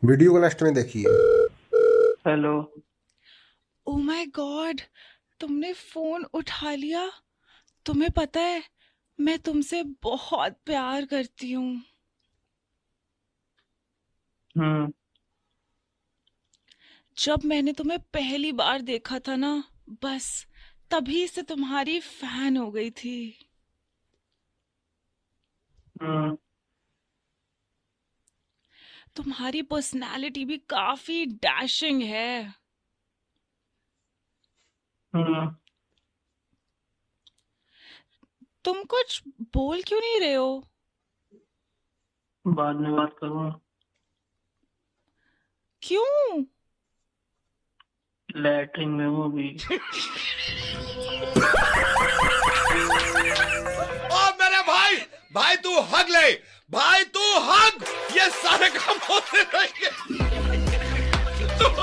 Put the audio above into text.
Video को last में देखिए। हेलो। ओ माय गॉड, तुमने फोन उठा लिया। तुम्हें पता है मैं तुमसे बहुत प्यार करती हूँ। हम्म। जब मैंने तुम्हें पहली बार देखा था ना, बस तभी से तुम्हारी फैन हो गई थी। हम्म। तुम्हारी पर्सनालिटी भी काफी डैशिंग है। हम्म। तुम कुछ बोल क्यों नहीं रहे हो? बाद में बात करूँगा। क्यों? लैटरिन में हूँ अभी। ओ मेरे भाई, भाई तू हग ले, भाई तू हग, ये सारे काम होते रहेंगे।